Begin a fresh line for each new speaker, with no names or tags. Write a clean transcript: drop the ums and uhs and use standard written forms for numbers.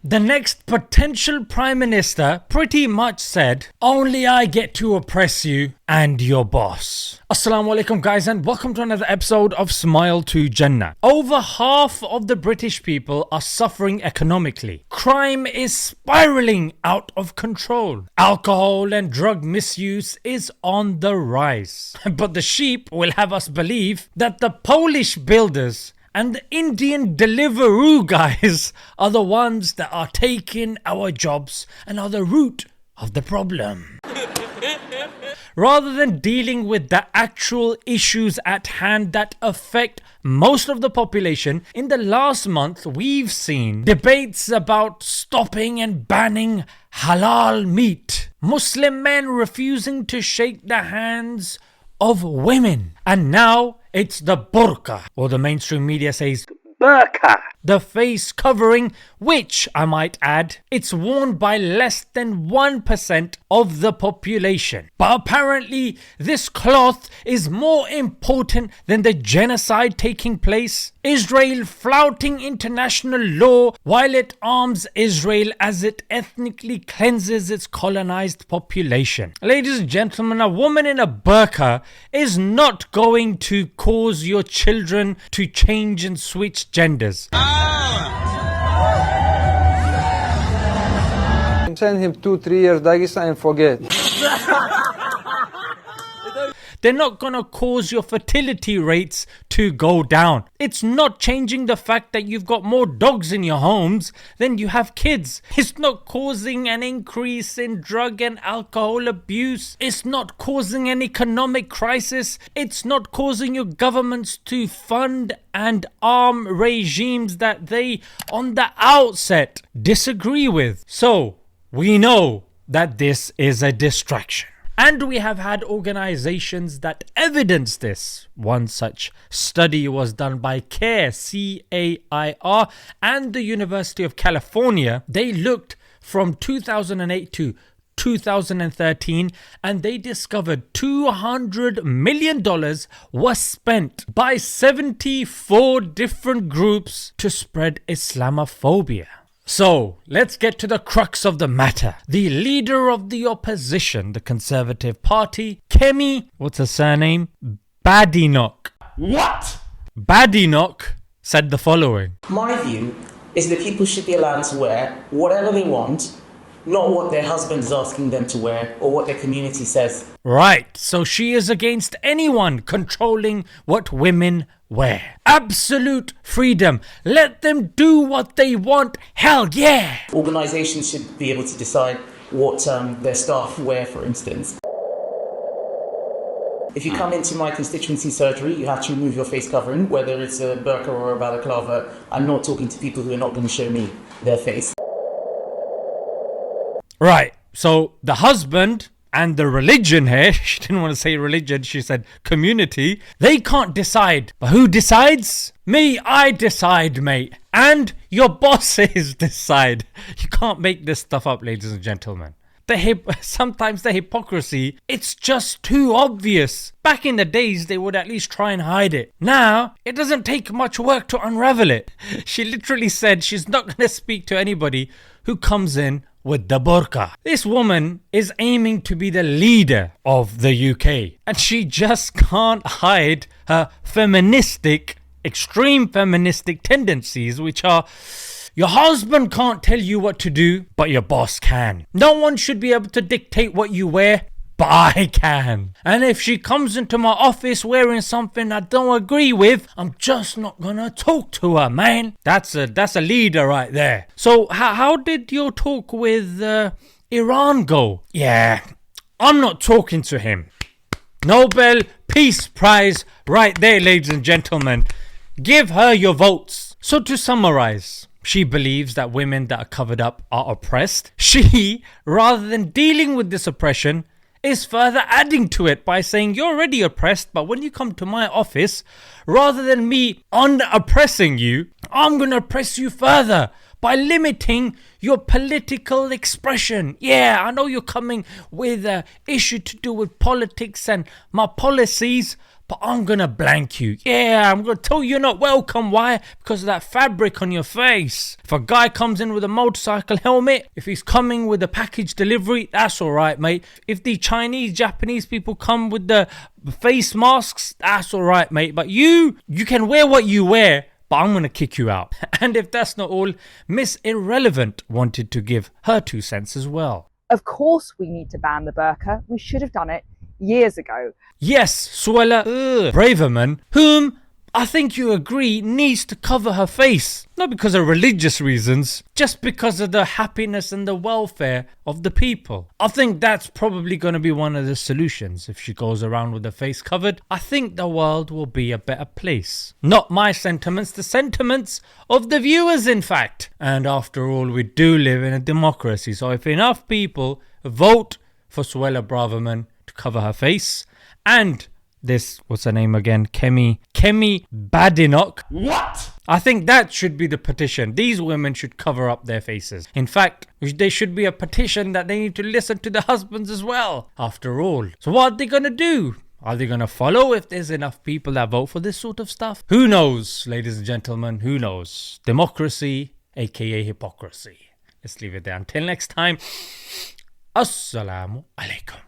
The next potential Prime Minister pretty much said, only I get to oppress you and your boss. Assalamu alaikum guys, and welcome to another episode of Smile to Jannah. Over half of the British people are suffering economically. Crime is spiraling out of control. Alcohol and drug misuse is on the rise. But the sheep will have us believe that the Polish builders and the Indian Deliveroo guys are the ones that are taking our jobs and are the root of the problem. Rather than dealing with the actual issues at hand that affect most of the population, in the last month we've seen debates about stopping and banning halal meat, Muslim men refusing to shake the hands of women, and now it's the burqa, or the mainstream media says Burqa, the face covering, which I might add, it's worn by less than 1% of the population. But apparently this cloth is more important than the genocide taking place. Israel flouting international law while it arms Israel as it ethnically cleanses its colonized population. Ladies and gentlemen, a woman in a burqa is not going to cause your children to change and switch genders.
Send him 2-3 years Dagestan and forget.
They're not gonna cause your fertility rates to go down. It's not changing the fact that you've got more dogs in your homes than you have kids. It's not causing an increase in drug and alcohol abuse. It's not causing an economic crisis. It's not causing your governments to fund and arm regimes that they on the outset disagree with. So we know that this is a distraction. And we have had organizations that evidence this. One such study was done by CAIR, C-A-I-R, and the University of California. They looked from 2008 to 2013 and they discovered $200 million was spent by 74 different groups to spread Islamophobia. So, let's get to the crux of the matter. The leader of the opposition, the Conservative Party, Kemi, what's her surname? Badenoch.
What?
Badenoch said the following.
My view is that people should be allowed to wear whatever they want, not what their husband is asking them to wear or what their community says.
Right, so she is against anyone controlling what women wear. Absolute freedom. Let them do what they want. Hell yeah.
Organisations should be able to decide what their staff wear, for instance. If you come into my constituency surgery, you have to remove your face covering, whether it's a burqa or a balaclava. I'm not talking to people who are not going to show me their face.
Right, so the husband and the religion here, she didn't want to say religion, she said community, they can't decide. But who decides? Me, I decide, mate. And your bosses decide. You can't make this stuff up, ladies and gentlemen. Sometimes the hypocrisy, it's just too obvious. Back in the days, they would at least try and hide it. Now, it doesn't take much work to unravel it. She literally said she's not going to speak to anybody who comes in with the burqa. This woman is aiming to be the leader of the UK, and she just can't hide her extreme feministic tendencies, which are, your husband can't tell you what to do, but your boss can. No one should be able to dictate what you wear, but I can. And if she comes into my office wearing something I don't agree with, I'm just not gonna talk to her, man. That's a leader right there. So how did your talk with Iran go? Yeah, I'm not talking to him. Nobel Peace Prize right there, ladies and gentlemen. Give her your votes. So to summarize, she believes that women that are covered up are oppressed. She, rather than dealing with this oppression, is further adding to it by saying you're already oppressed, but when you come to my office, rather than me oppressing you, I'm going to oppress you further by limiting your political expression. Yeah, I know you're coming with an issue to do with politics and my policies, but I'm gonna blank you. Yeah, I'm gonna tell you you're not welcome. Why? Because of that fabric on your face. If a guy comes in with a motorcycle helmet, if he's coming with a package delivery, that's alright, mate. If the Chinese, Japanese people come with the face masks, that's alright, mate. But you can wear what you wear, but I'm gonna kick you out. And if that's not all, Miss Irrelevant wanted to give her 2 cents as well.
Of course we need to ban the burqa. We should have done it years ago.
Yes, Suella Braverman, whom I think you agree needs to cover her face. Not because of religious reasons, just because of the happiness and the welfare of the people. I think that's probably going to be one of the solutions. If she goes around with her face covered, I think the world will be a better place. Not my sentiments, the sentiments of the viewers, in fact. And after all, we do live in a democracy. So if enough people vote for Suella Braverman to cover her face, and this, what's her name again? Kemi Badenoch.
What?
I think that should be the petition. These women should cover up their faces. In fact, there should be a petition that they need to listen to the husbands as well, after all. So what are they going to do? Are they going to follow if there's enough people that vote for this sort of stuff? Who knows, ladies and gentlemen, who knows? Democracy, aka hypocrisy. Let's leave it there. Until next time, Assalamu alaikum.